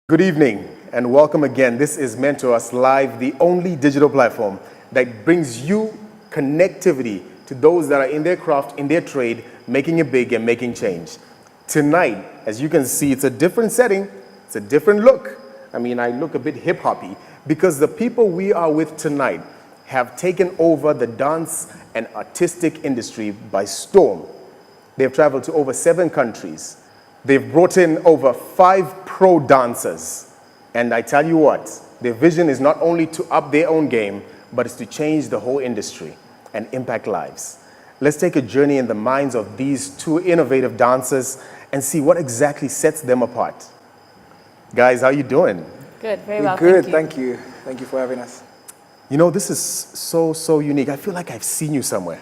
Good evening and welcome again. This is MentorUsLive, the only digital platform that brings you connectivity to those that are in their craft, in their trade, making it big and making change. Tonight, as you can see, it's a different setting, it's a different look. I mean, I look a bit hip-hoppy because the people we are with tonight have taken over the dance and artistic industry by storm. They've traveled to over 7 countries. They've brought in over 5 pro dancers. And I tell you what, their vision is not only to up their own game, but it's to change the whole industry and impact lives. Let's take a journey in the minds of these 2 innovative dancers and see what exactly sets them apart. Guys, how you doing? Good, very well, Good, thank you. Thank you for having us. You know, this is so unique. I feel like I've seen you somewhere.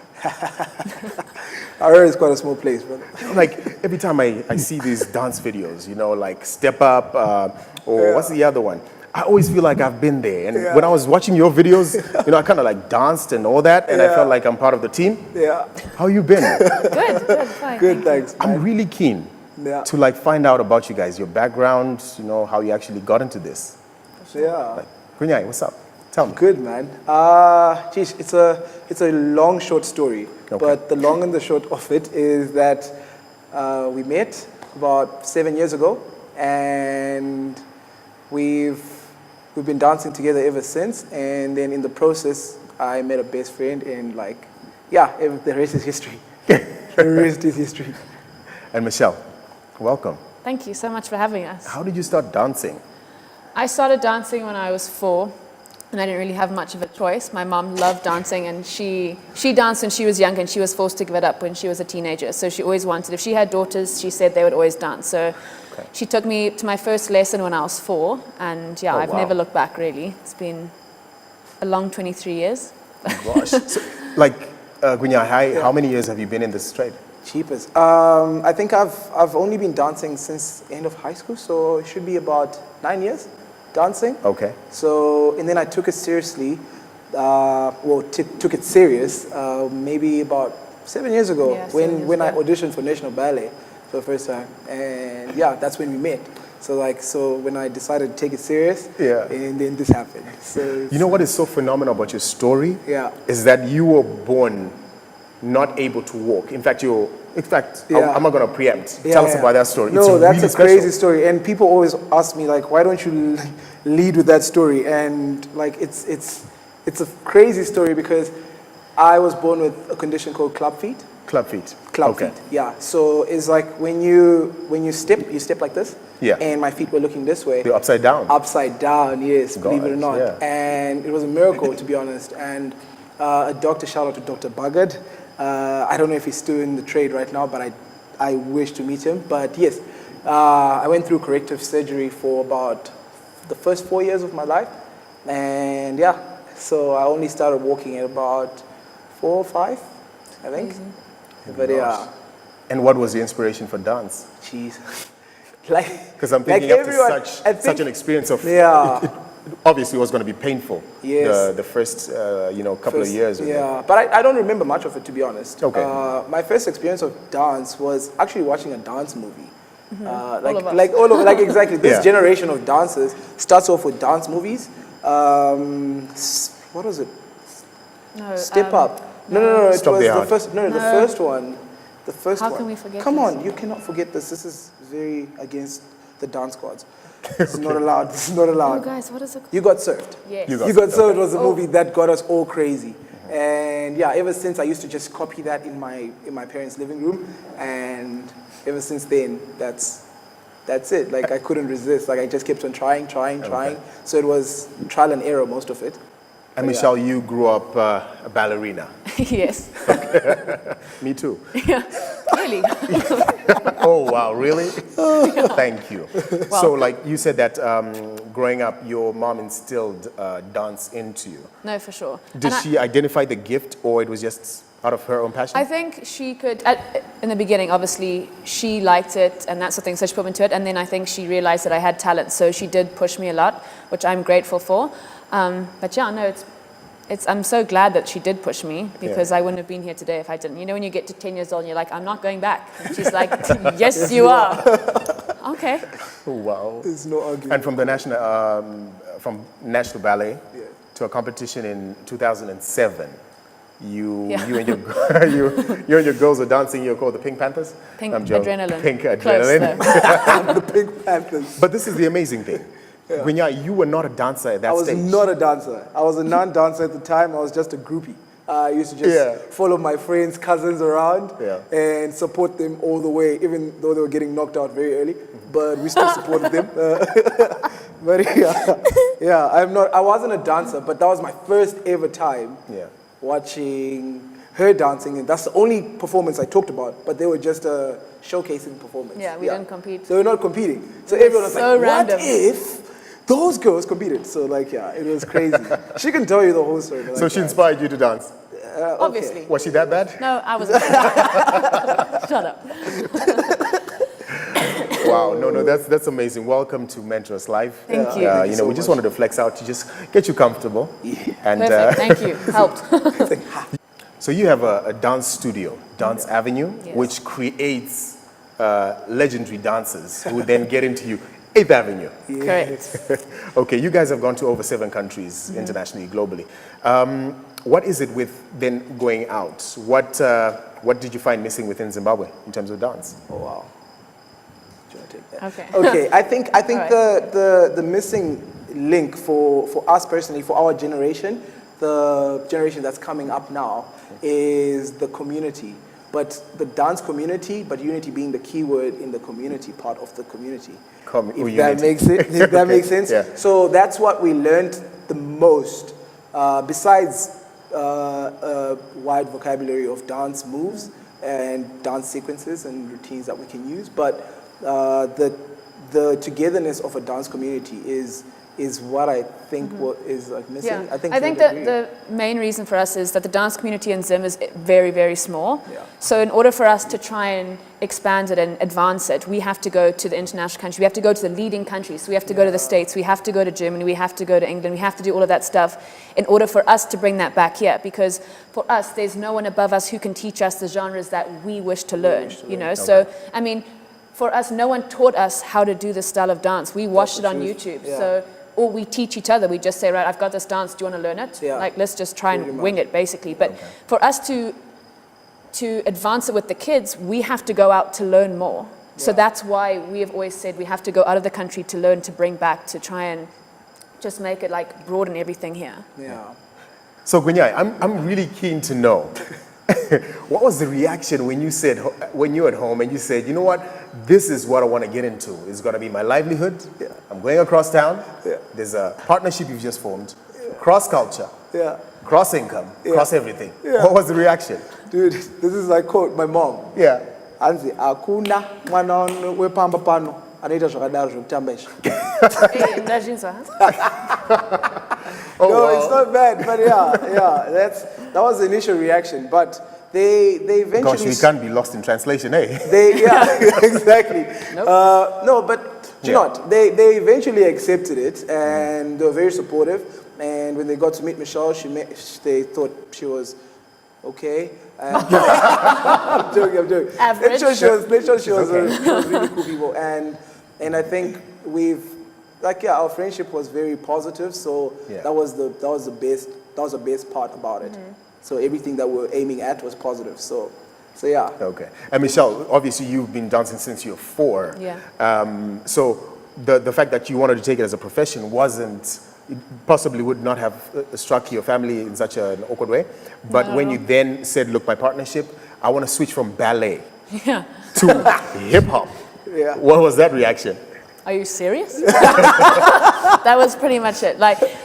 I heard it's quite a small place, but Like every time I see these dance videos, you know, like Step Up or what's the other one? I always feel like I've been there. And when I was watching your videos, you know, I kind of like danced and all that, and I felt like I'm part of the team. yeah. How you been? Good, fine. Good, thanks. I'm really keen to like find out about you guys, your background, you know, how you actually got into this. Yeah. Kunyai, what's up? Tell me. Good, man. Geez, it's a long, short story. Okay. But the long and the short of it is that we met about 7 years ago, and we've been dancing together ever since. And then in the process, I met a best friend, and the rest is history. The rest is history. And Michelle, welcome. Thank you so much for having us. How did you start dancing? I started dancing when I was 4, and I didn't really have much of a choice. My mom loved dancing, and she danced when she was young, and she was forced to give it up when she was a teenager. So she always wanted, if she had daughters, she said they would always dance. So she took me to my first lesson when I was 4, and I've never looked back, really. It's been a long 23 years. Gosh. So, like, Gunya, how many years have you been in this trade? Cheapest. I think I've only been dancing since the end of high school, so it should be about 9 years dancing. Okay. So, and then I took it seriously, took it serious maybe about 7 years ago when I auditioned for National Ballet for the first time. And that's when we met. So when I decided to take it serious, and then this happened. So you know what is so phenomenal about your story? Yeah. Is that you were born not able to walk. I'm not going to preempt. Tell us about that story. No, it's that's really a crazy story. And people always ask me, like, why don't you lead with that story? And like, it's a crazy story because I was born with a condition called club feet. Club feet. Club feet. Yeah. So it's like when you step like this. Yeah. And my feet were looking this way. They're upside down. Upside down, yes, believe it or not. Yeah. And it was a miracle, to be honest. And a doctor, shout out to Dr. Buggard. I don't know if he's still in the trade right now, but I wish to meet him. But yes, I went through corrective surgery for about the first 4 years of my life. And so I only started walking at about 4 or 5, I think. But And what was the inspiration for dance? Jeez. Because I'm thinking after such an experience of obviously it was going to be painful. Yes. The first couple of years. Yeah, but I don't remember much of it, to be honest. Okay. My first experience of dance was actually watching a dance movie. Exactly. This generation of dancers starts off with dance movies. What was it? No, Step Up. No. It was the first. No, the first one. The first one. How can we forget Come this? on, you cannot forget this. This is very against the dance gods. This is not allowed. This is not allowed. Oh, guys, what is it called? You Got Served. Yes. You Got Served was a movie that got us all crazy. And ever since I used to just copy that in my parents' living room, and ever since then, that's it. Like I couldn't resist. Like I just kept on trying. So it was trial and error, most of it. And Michelle, you grew up a ballerina. Yes. Me too. Yeah, really. Oh, wow, really? Thank you. So, like you said that growing up, your mom instilled dance into you. No, for sure. Did she identify the gift, or it was just out of her own passion? I think she could, in the beginning, obviously, she liked it and that sort of thing, so she put me into it. And then I think she realized that I had talent, so she did push me a lot, which I'm grateful for. I'm so glad that she did push me because I wouldn't have been here today if I didn't. You know, when you get to 10 years old and you're like, I'm not going back. And she's like, yes, you are. Okay. Wow. There's no argument. And from National Ballet to a competition in 2007, you and your you and your girls were dancing. You're called the Pink Panthers. Pink I'm joking. Adrenaline. Pink Close, Adrenaline. The Pink Panthers. But this is the amazing thing. Gwinya, you were not a dancer at that stage. I was not a dancer. I was a non-dancer at the time. I was just a groupie. I used to just follow my friends, cousins around and support them all the way, even though they were getting knocked out very early. But we still supported them. But I wasn't a dancer, but that was my first ever time watching her dancing. And that's the only performance I talked about, but they were just a showcasing performance. Yeah, we didn't compete. So we're not competing. So everyone was so like, random. what if those girls competed? So it was crazy. She can tell you the whole story. So she inspired you to dance? Obviously. Was she that bad? No, I wasn't. Shut up. Wow, no, that's amazing. Welcome to MentorUsLive. Thank you. We just wanted to flex out to just get you comfortable. And, Perfect, thank you. Helped. So you have a dance studio, DanceAvenue, which creates legendary dancers who then get into 8th Avenue. Correct. Okay, you guys have gone to over 7 countries internationally, globally. What is it with then going out? What did you find missing within Zimbabwe in terms of dance? Oh, wow. Do you want to take that? Okay. Okay, I think Right. the missing link for us personally, for our generation, the generation that's coming up now, is the community. But the dance community, but unity being the key word in the community, part of the community. If that makes it, if that makes sense. Yeah. So that's what we learned the most, besides a wide vocabulary of dance moves and dance sequences and routines that we can use. But the togetherness of a dance community is what I think what is missing. Yeah. I think that the main reason for us is that the dance community in Zim is very, very small. Yeah. So in order for us to try and expand it and advance it, we have to go to the international country. We have to go to the leading countries. So we have to go to the States. We have to go to Germany. We have to go to England. We have to do all of that stuff in order for us to bring that back here. Because for us, there's no one above us who can teach us the genres that we wish to learn. So I mean, for us, no one taught us how to do this style of dance. We watched it on YouTube. Yeah. So, or we teach each other. We just say, right, I've got this dance. Do you want to learn it? Yeah. Let's just try and wing it, basically. But for us to advance it with the kids, we have to go out to learn more. So that's why we have always said we have to go out of the country to learn, to bring back, to try and just make it broaden everything here. Yeah. So Gwinya, I'm really keen to know, what was the reaction when you were at home and you said, you know what, this is what I want to get into. It's going to be my livelihood. Yeah. I'm going across town. Yeah. There's a partnership you've just formed. Cross culture. Yeah. Cross income. Yeah. Cross everything. Yeah. What was the reaction? Dude, this is like quote my mom. Yeah. Anzi, akuna mwana wepamba pano anaita zvakadaro zvekutamba izvi. Oh, No, wow. it's not bad, but that was the initial reaction. But they eventually. Gosh, we can't be lost in translation, eh? Exactly. Nope. No, but you know what? They eventually accepted it, and they were very supportive. And when they got to meet Michelle, they thought she was okay. I'm joking. Average. Let's show she was really cool people, and I think our friendship was very positive. So that was the best part about it. So everything that we're aiming at was positive. So yeah. Okay. And Michelle, obviously you've been dancing since you're 4. Yeah. So the fact that you wanted to take it as a profession possibly would not have struck your family in such an awkward way. But when you then said, look, my partnership, I want to switch from ballet to hip hop. Yeah. What was that reaction? Are you serious? That was pretty much it.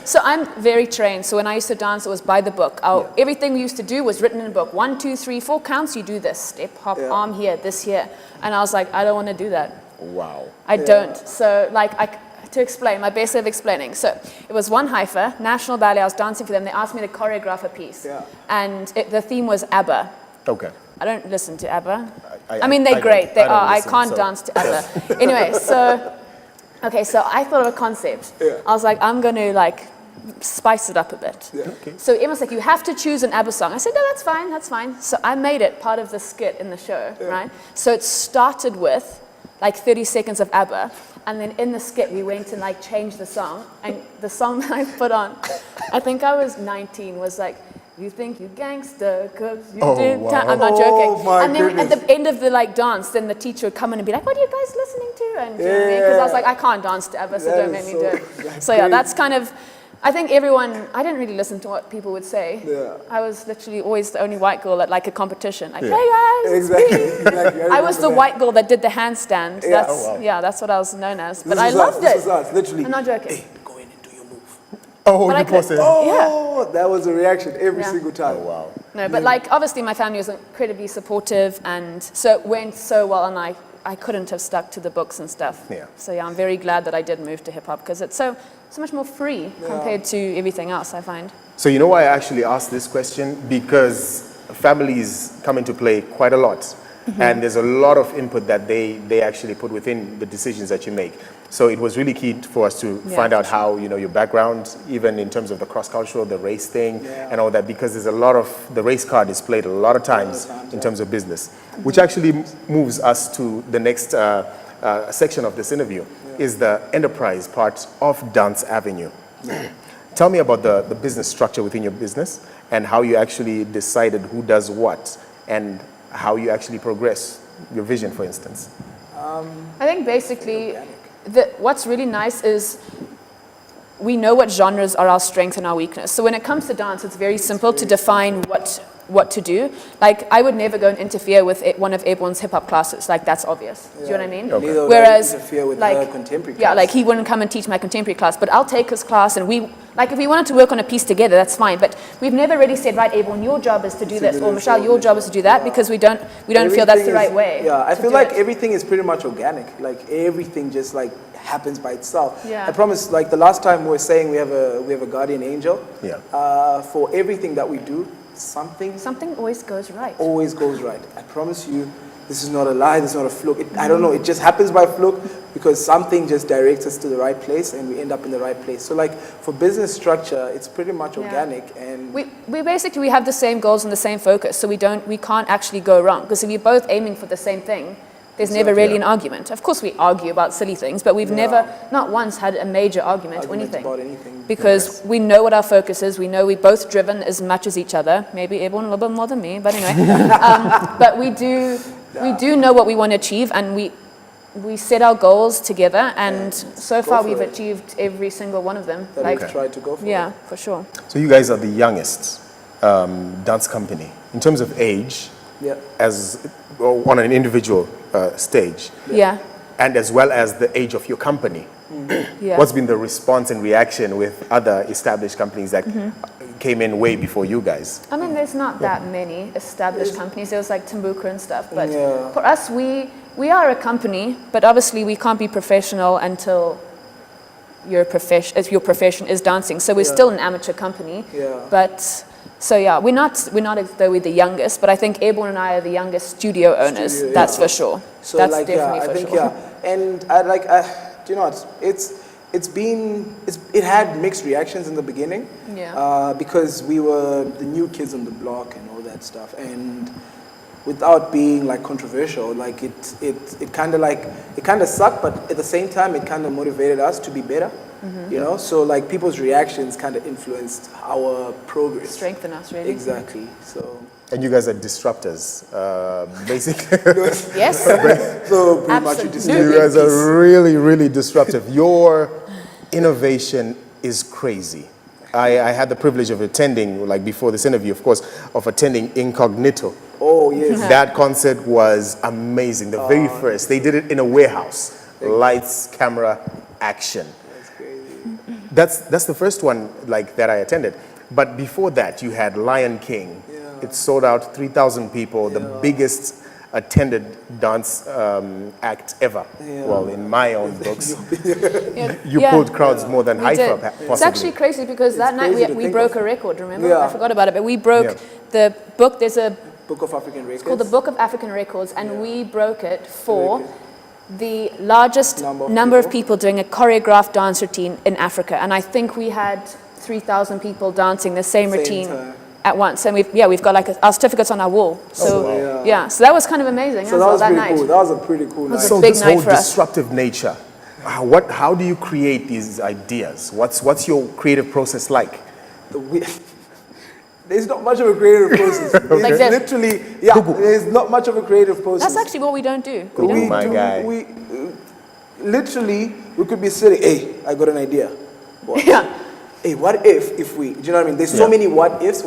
So I'm very trained. So when I used to dance, it was by the book. Everything we used to do was written in a book. 1, 2, 3, 4 counts. You do this step, hop, arm here, this here. And I was like, I don't want to do that. Wow. I don't. So to explain, my best way of explaining. So it was one Haifa, National Ballet. I was dancing for them. They asked me to choreograph a piece. Yeah. And the theme was ABBA. Okay. I don't listen to ABBA. I mean, they're great. They are. I can't so. dance to ABBA. Anyway, so I thought of a concept. Yeah. I was like, I'm going to spice it up a bit. Yeah. Okay. So Emma's like, you have to choose an ABBA song. I said, no, that's fine. So I made it part of the skit in the show, right? So it started with like 30 seconds of ABBA. And then in the skit, we went and like changed the song. And the song that I put on, I think I was 19, was like, you think you gangster, cause you did. wow. I'm not joking. my And then goodness. at the end of the like dance, then the teacher would come in and be like, what are you guys listening to? And because I was like, I can't dance to ABBA, so That don't is make me so- do it. that's So yeah, crazy. that's kind of, I think everyone, I didn't really listen to what people would say. Yeah. I was literally always the only white girl at like a competition. Like, Yeah. hey guys. Exactly. I was the white girl that did the handstand. Yeah. That's, Oh, wow. yeah, that's what I was known as. But This I was loved This it. was us, literally. I'm not joking. Hey, go in and do your move. Oh, But I you could- posted. Oh, that was a reaction every Yeah. single time. Oh, wow. No, but like obviously my family was incredibly supportive, and so it went so well, and I couldn't have stuck to the books and stuff. Yeah. So yeah, I'm very glad that I did move to hip hop because it's so much more free compared to everything else, I find. So you know why I actually asked this question? Because families come into play quite a lot. And there's a lot of input that they actually put within the decisions that you make. So it was really key for us to Yeah, find for out how, you know, your background, even in terms of the cross-cultural, the race thing, Yeah. and all that, because there's a lot of, the race card is played a lot of times in terms of business, which actually moves us to the next section of this interview, is the enterprise part of DanceAvenue. Tell me about the business structure within your business and how you actually decided who does what and how you actually progress your vision, for instance. I think basically what's really nice is we know what genres are our strength and our weakness. So when it comes to dance, it's very simple to define what to do. Like I would never go and interfere with one of Airborne's hip hop classes. Like that's obvious. Do you know what I mean? Okay. Neither would Whereas I interfere with like her contemporary yeah, class. like he wouldn't come and teach my contemporary class, but I'll take his class and we like if we wanted to work on a piece together, that's fine. But we've never really said, right, Airborne, your job is to do this, do or this, Michelle, or your job is to do that, because we don't feel that's the Everything right is- way. Yeah, I to feel do like it. everything is pretty much organic. Like everything just like happens by itself. Yeah. I promise. Like the last time we were saying we have a guardian angel. Yeah. For everything that we do, something Something always goes right. always goes right. I promise you, this is not a lie. This is not a fluke. I don't know. It just happens by fluke because something just directs us to the right place, and we end up in the right place. So like for business structure, it's pretty much Yeah. organic and. We basically have the same goals and the same focus, so we can't actually go wrong. Because if you're both aiming for the same thing, there's never really an argument. Of course, we argue about silly things, but we've never, not once, had a major argument or anything. About anything. Because we know what our focus is. We know we're both driven as much as each other. Maybe everyone a little bit more than me, but anyway. But we do know what we want to achieve, and we set our goals together. And so far, for we've it. achieved every single one of them. That Like, we've tried to go for. yeah, for sure. So you guys are the youngest dance company. In terms of age, Yeah. as well, on an individual stage, Yeah, and as well as the age of your company. yeah. What's been the response and reaction with other established companies that came in way before you guys? I mean, there's not that many established companies. There was like Timbuktu and stuff. But Yeah. for us, we are a company, but obviously we can't be professional until your profession is dancing. So we're still an amateur company. Yeah. But so yeah, we're not as though we're the youngest. But I think Airborne and I are the youngest studio owners. Studio, That's yeah. for sure. So That's like definitely yeah, I for think sure. yeah, and do you know what? It had mixed reactions in the beginning. Yeah. Because we were the new kids on the block and all that stuff, and without being like controversial, like it kind of sucked, but at the same time it kind of motivated us to be better. You know, so like people's reactions kind of influenced our progress. Strengthen us, really. Exactly. So. And you guys are disruptors, basically. Yes. So pretty much Absolutely. You guys are really, really disruptive. Your innovation is crazy. I had the privilege of attending, like before this interview, of course, of attending Incognito. Oh yes. That concert was amazing. The very first. They did it in a warehouse. Lights, camera, action. That's crazy. That's the first one like that I attended. But before that, you had Lion King. Yeah. It sold out 3,000 people, the biggest attended dance act ever. Yeah. Well, in my own books. Yeah. You Yeah. pulled crowds more than We Haifa, did. possibly. It's actually crazy because that night crazy to we think broke of. a record, remember? Yeah. I forgot about it, but we broke Yeah. the book. There's a Book of African Records. It's called the Book of African Records, and we broke it for the largest Number of of people doing a choreographed dance routine in Africa. And I think we had 3,000 people dancing the same routine time. at once. And we've got like our certificates on our wall. So so that was kind of amazing. So that was that pretty night. cool. That was a pretty cool night. So big this night whole for us. disruptive nature, how do you create these ideas? What's your creative process like? There's not much of a creative process. Like It's this. literally, there's not much of a creative process. That's actually what we don't do. We Oh don't. my guy. We literally, we could be sitting, hey, I got an idea. What? Yeah. Hey, what if we, do you know what I mean? There's so many what ifs,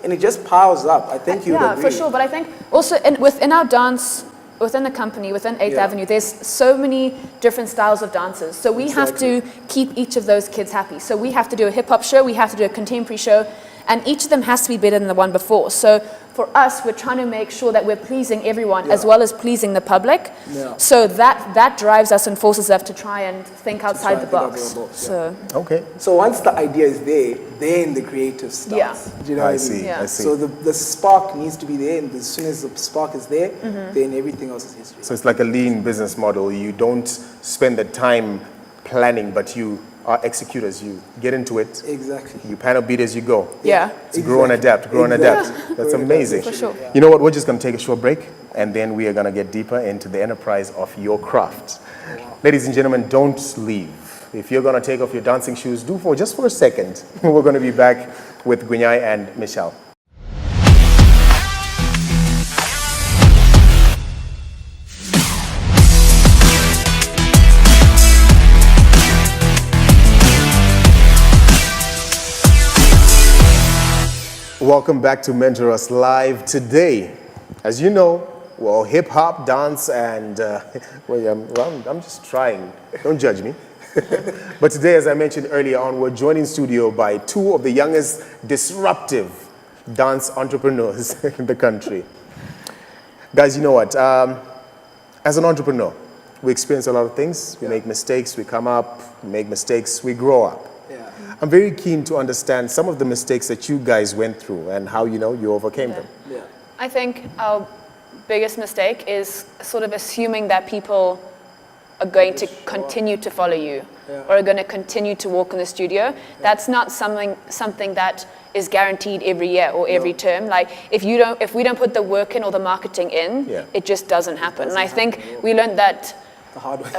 and it just piles up. I think you'd agree. For sure. But I think also within our dance, within the company, within 8th Avenue, there's so many different styles of dancers. So we have to keep each of those kids happy. So we have to do a hip hop show, we have to do a contemporary show, and each of them has to be better than the one before. So for us, we're trying to make sure that we're pleasing everyone as well as pleasing the public. Yeah. So that drives us and forces us to try and think outside the box. So Okay. So once the idea is there, then the creative starts. Yeah. Do you know what I mean? see. Yeah. I see. So the spark needs to be there, and as soon as the spark is there, then everything else is history. So it's like a lean business model. You don't spend the time planning, but you are executors. You get into it. Exactly. You panel beat as you go. yeah. To grow and adapt, grow and adapt. That's amazing. For sure. You know what? We're just going to take a short break, and then we are going to get deeper into the enterprise of your craft. Ladies and gentlemen, don't leave. If you're going to take off your dancing shoes, do just for a second. We're going to be back with Gunyai and Michelle. Welcome back to Mentor Us Live. Today, as you know, well, hip hop, dance, and I'm just trying. Don't judge me. But today, as I mentioned earlier on, we're joined in studio by two of the youngest disruptive dance entrepreneurs in the country. Guys, you know what? As an entrepreneur, we experience a lot of things. We make mistakes. We come up, we make mistakes. We grow up. Yeah. I'm very keen to understand some of the mistakes that you guys went through and how you overcame them. Yeah. I think our biggest mistake is sort of assuming that people are going to continue to follow you or are going to continue to walk in the studio. That's not something that is guaranteed every year or every term. Like if we don't put the work in or the marketing in, it just doesn't happen. And I think we learned that The hard way.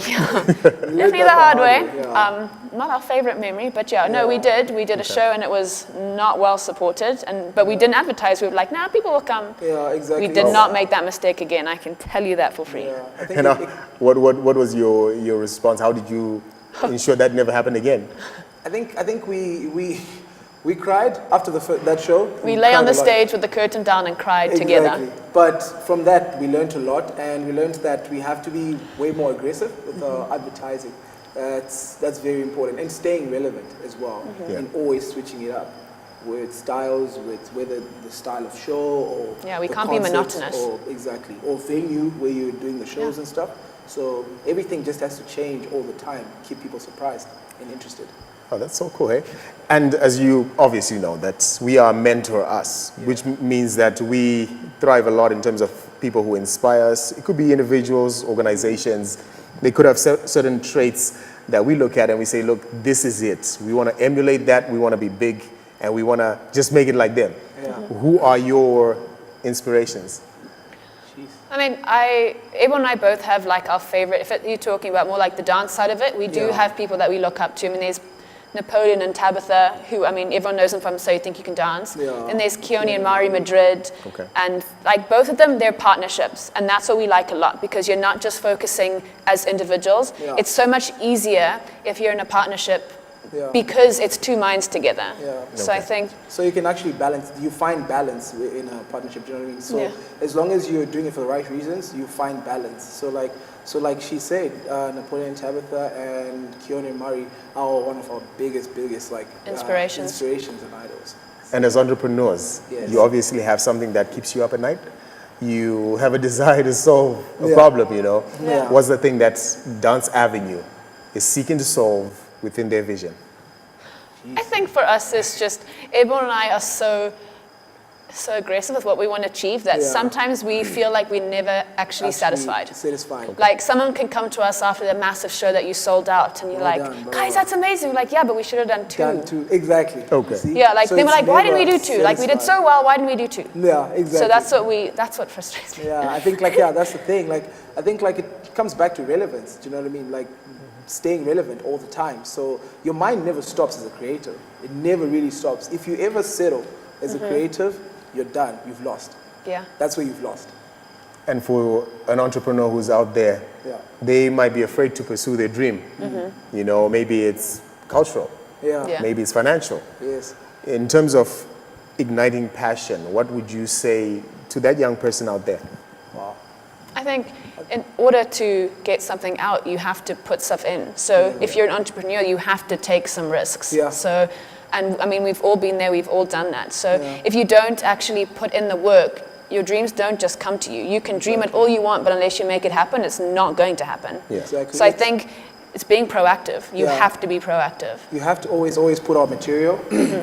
definitely the hard way. Yeah. Not our favorite memory, but we did. We did a show and it was not well supported, but we didn't advertise. We were like, nah, people will come. Yeah, exactly. We did not make that mistake again. I can tell you that for free. Yeah. I think And what was your response? How did you ensure that never happened again? I think we cried after that show. We lay on cried the a lot. stage with the curtain down and cried together. But from that, we learned a lot, and we learned that we have to be way more aggressive with our advertising. That's very important, and staying relevant as well, and always switching it up with styles, with whether the style of show or We the can't be concepts monotonous. or venue where you're doing the shows and stuff. So everything just has to change all the time, keep people surprised and interested. Oh, that's so cool, eh? And as you obviously know, that we are Mentor Us, which means that we thrive a lot in terms of people who inspire us. It could be individuals, organizations. They could have certain traits that we look at and we say, look, this is it. We want to emulate that. We want to be big, and we want to just make it like them. Yeah. Who are your inspirations? I mean, everyone and I both have like our favorite. If you're talking about more like the dance side of it, we do have people that we look up to. I mean, there's Napoleon and Tabitha, who, I mean, everyone knows them from So You Think You Can Dance. Yeah. And there's Keone and Mari Madrid. Okay. And like both of them, they're partnerships. And that's what we like a lot, because you're not just focusing as individuals. Yeah. It's so much easier if you're in a partnership Yeah. because it's two minds together. Yeah. So I think, So you can actually balance, you find balance in a partnership, do you know what I mean? So as long as you're doing it for the right reasons, you find balance. So like she said, Napoleon, Tabitha, and Keone and Mari are one of our biggest like Inspirations. and idols. And as entrepreneurs, Yes. you obviously have something that keeps you up at night. You have a desire to solve a problem, Yeah. What's the thing that DanceAvenue is seeking to solve within their vision? I think for us, it's just, everyone and I are so so aggressive with what we want to achieve that sometimes we feel like we're never actually satisfied. Like someone can come to us after the massive show that you sold out and you're like, guys, that's amazing. We're like, yeah, but we should have done two. Exactly. Okay. See? Yeah, like So they were it's like, why didn't we do never two? Like we did so well, why didn't we do two? Yeah, exactly. So that's what frustrates me. Yeah, I think like, that's the thing. Like, I think like it comes back to relevance. Do you know what I mean? Like staying relevant all the time. So your mind never stops as a creator. It never really stops. If you ever settle as a creative, you're done. You've lost. Yeah. That's where you've lost. And for an entrepreneur who's out there, they might be afraid to pursue their dream. You know, maybe it's cultural. Yeah. Maybe it's financial. Yes. In terms of igniting passion, what would you say to that young person out there? Wow. I think in order to get something out, you have to put stuff in. So if you're an entrepreneur, you have to take some risks. Yeah. So, and I mean, we've all been there, we've all done that. So if you don't actually put in the work, your dreams don't just come to you. You can dream it all you want, but unless you make it happen, it's not going to happen. Yeah. Exactly. So I think it's being proactive. You have to be proactive. You have to always put out material.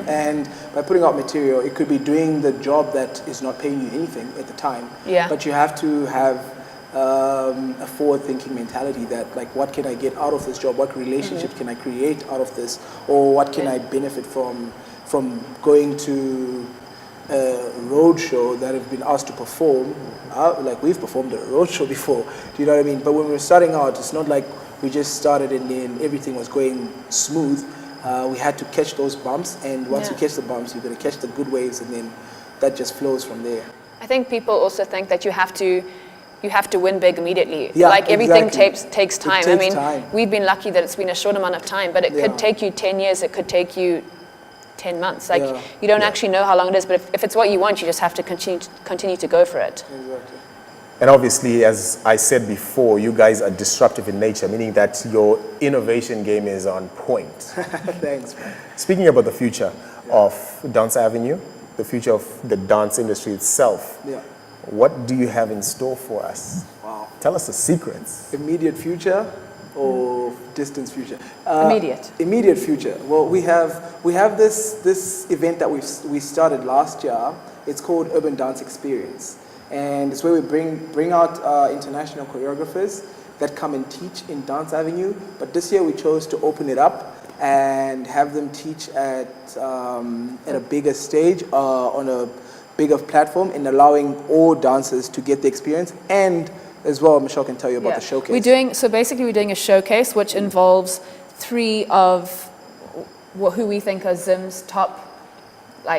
And by putting out material, it could be doing the job that is not paying you anything at the time. Yeah. But you have to have a forward-thinking mentality that, like, what can I get out of this job? What relationships can I create out of this? Or what can I benefit from going to a road show that have been asked to perform? Like, we've performed at a road show before. Do you know what I mean? But when we're starting out, it's not like we just started and then everything was going smooth. We had to catch those bumps, and once you catch the bumps, you're going to catch the good waves, and then that just flows from there. I think people also think that you have to win big immediately. Yeah, like everything exactly. takes time. It takes I mean, time. we've been lucky that it's been a short amount of time, but it could take you 10 years, it could take you 10 months. Like you don't actually know how long it is, but if it's what you want, you just have to continue to go for it. Exactly. And obviously, as I said before, you guys are disruptive in nature, meaning that your innovation game is on point. Thanks, man. Speaking about the future of DanceAvenue, the future of the dance industry itself, what do you have in store for us? Wow. Tell us the secrets. Immediate future or distant future? Immediate. Immediate future. Well, we have this event that we started last year. It's called Urban Dance Experience. And it's where we bring out international choreographers that come and teach in DanceAvenue. But this year we chose to open it up and have them teach at a bigger stage, on a bigger platform, and allowing all dancers to get the experience. And as well, Michelle can tell you about the showcase. We're doing a showcase which involves 3 of who we think are Zim's top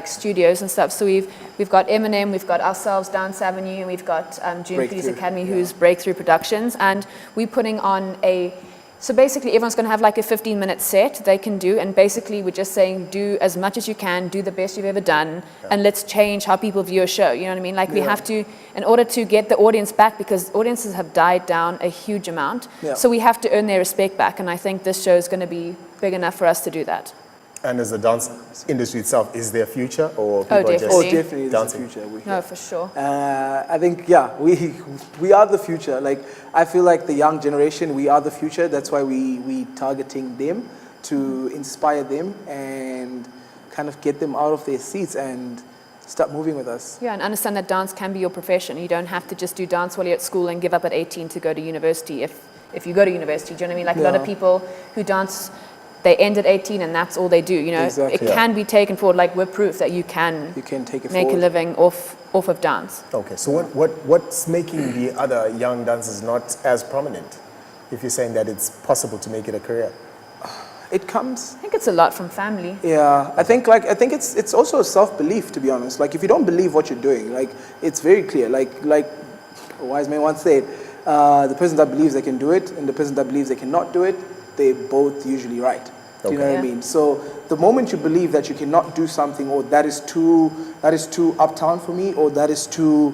studios and stuff. So we've got Eminem, we've got ourselves, DanceAvenue, and we've got June Peter's Academy, who's Breakthrough Productions, and we're putting on so basically everyone's going to have like a 15-minute set they can do, and basically we're just saying do as much as you can, do the best you've ever done, and let's change how people view a show. You know what I mean? Like we have to, in order to get the audience back, because audiences have died down a huge amount, so we have to earn their respect back, and I think this show is going to be big enough for us to do that. And as the dance industry itself, is there a future, or people definitely. are just Definitely dancing? there's a future. No, for sure. I think, we are the future. Like, I feel like the young generation, we are the future. That's why we targeting them, to inspire them and kind of get them out of their seats and start moving with us. Yeah, and understand that dance can be your profession. You don't have to just do dance while you're at school and give up at 18 to go to university. If you go to university, do you know what I mean? Like a lot of people who dance, they end at 18 and that's all they do. You know, Exactly. it can be taken forward. Like we're proof that you can take it make forward. a living off of dance. Okay, so what's making the other young dancers not as prominent? If you're saying that it's possible to make it a career, it comes. I think it's a lot from family. Yeah, I think it's also self-belief, to be honest. Like if you don't believe what you're doing, like it's very clear. Like a wise man once said, the person that believes they can do it and the person that believes they cannot do it, they're both usually right. Do you know what I mean? So the moment you believe that you cannot do something, or that is too uptown for me, or that is too,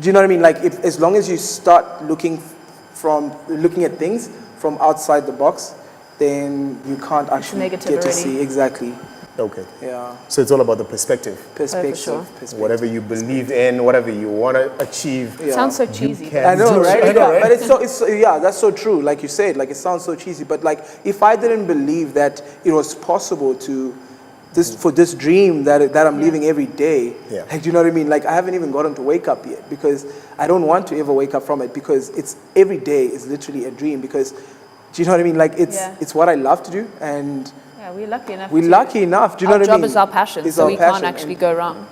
do you know what I mean? Like as long as you start looking at things from outside the box, then you can't actually get to see exactly. Okay. Yeah. So it's all about the perspective. Perspective. sure. Perspective. Whatever you believe in, whatever you want to achieve. It sounds so cheesy. You can I know, do right? it. Yeah, but it's that's so true. Like you said, like it sounds so cheesy, but like if I didn't believe that it was possible to this dream that I'm living every day. Yeah. Like, do you know what I mean? Like, I haven't even gotten to wake up yet because I don't want to ever wake up from it because it's every day is literally a dream because, do you know what I mean? Like, it's what I love to do, and Yeah, we're lucky enough. we're lucky enough. Do you know Our what I mean? job is our passion, It's so our we can't passion, actually and go wrong.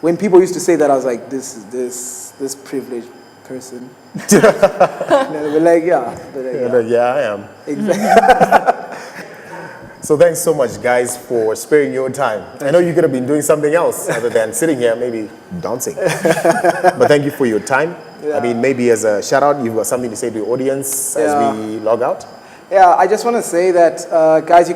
when people used to say that, I was like, this privileged person. And they were like, yeah. They're like, Yeah, I am. Exactly. So thanks so much, guys, for sparing your time. I know you could have been doing something else other than sitting here, maybe dancing. But thank you for your time. I mean, maybe as a shout out, you've got something to say to the audience as we log out. Yeah, I just want to say that, guys, you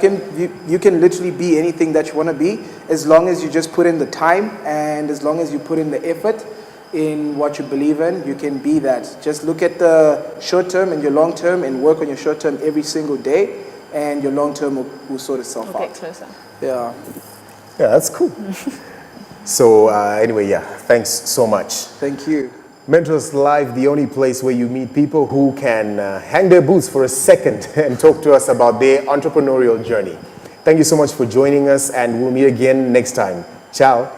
can literally be anything that you want to be as long as you just put in the time and as long as you put in the effort in what you believe in, you can be that. Just look at the short term and your long term and work on your short term every single day, and your long term will sort itself We'll out. get closer. Yeah. Yeah, that's cool. So anyway, yeah, thanks so much. Thank you. Mentors Live, the only place where you meet people who can hang their boots for a second and talk to us about their entrepreneurial journey. Thank you so much for joining us, and we'll meet again next time. Ciao.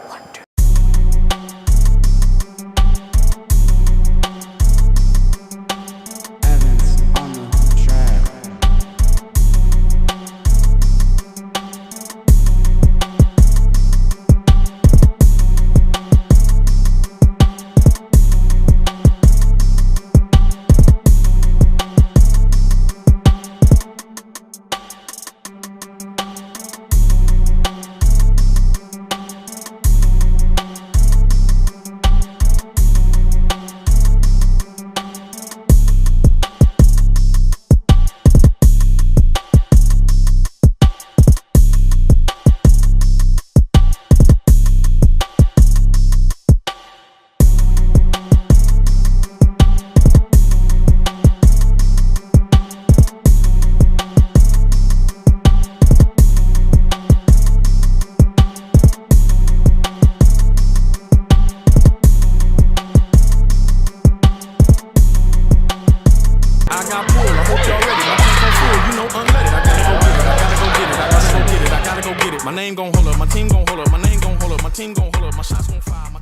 My name gon' hold up, my team gon' hold up, my name gon' hold up, my team gon' hold up, my shots gon' fire, my